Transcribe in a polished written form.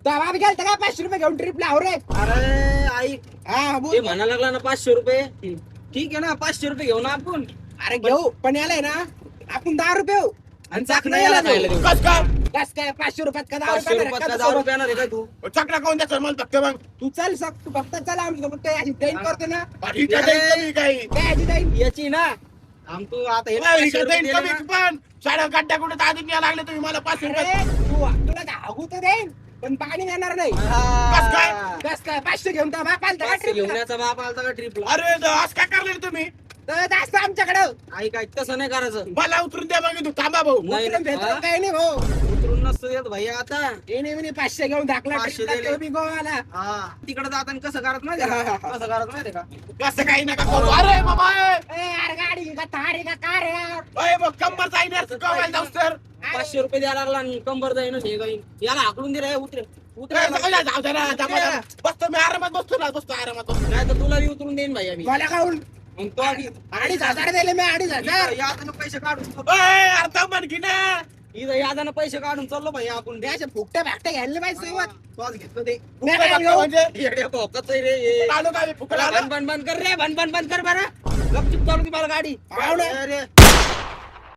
बाप गेलता का 500 रुपये घेऊन ट्रिपला हो रे. अरे आई हा बोल. ते म्हणा लागला ना 500 रुपये. ठीक आहे ना 500 रुपये घेऊ ना आपण. अरे घेऊ पण यालाय ना आपण 10 रुपये हो. आणि चाकणं चाकणं याला याला खायला देऊ. देऊ. कस काय कस काय 500 रुपयात का 10 500 रुपयात रुपयात का का 10 रुपये येणार आहे काय तू? चकरा कोण द्यायचं मला फक्त मग तू चल तू फक्त चला आमच्या सोबत ते अशी ट्रेन करते ना हिच्या देईन कमी काही काय अशी जाईल. याची ना आम तू आता हे हिच्या 500 रुपये देईन दिले कमी ना. पण साड्या गड्ड्या कुठे दादून यायला लागले तुम्ही मला 500 रुपये अरे तुला धागू तर देईन पण पाणी देणार नाही. कस काय? कस काय 500 घेऊन तर बाप आलता का 500 घेऊन ट्रिपला? याचा बाप आलता का ट्रिपला? अरे आज काय करले रे तुम्ही तर जास्त आमच्याकडं आई काय तसं नाही करायचं. मला उतरून द्या मग तू थांबा भाऊ नाही, उतरून भेटलं हा? काही नाही भाऊ. उतरून नसतं येत भैया आता. येणे म्हणे 500 घेऊन दाखला 500 ट्रिपला दिले. तो बी गोवाला. हा तिकडे जाताना कसं करत माहिती हा, हा, का? हा. कसं करत माहिती का? कसं काही नका करू अरे बाबा ए यार गाडी का थार आहे का कार आहे यार? अय मग कंबर जाईन कवायला जाऊ सर 500 रुपये द्यायला लागला आणि कंबर जाईन हे जाईन. याला हाकलून दे रे उतरे उतरे. जाऊ दे ना बसतो मी आरामात बसतो आरामात बसतो नाही तर तुला बी उतरून देईन भैया मी. मला काऊन मग तो आधी 2,500 दिले मी 2,500. यादानं पैसे काढून अय अर्धा मन की ना इथं यादानं पैसे काढून चाललो भैया आपण. अशा फुकट्या भाकट्या घ्यायला पाहिजे सोबत. तोच घेतलं ते. मी काय घेऊ? म्हणजे येड्या भोकाचं आहे रे हे. आलो काय फुकट बंद बंद बंद कर रे बंद बंद बंद कर बरं. गपचूप चालू ती मला गाडी. पाहुणे. अरे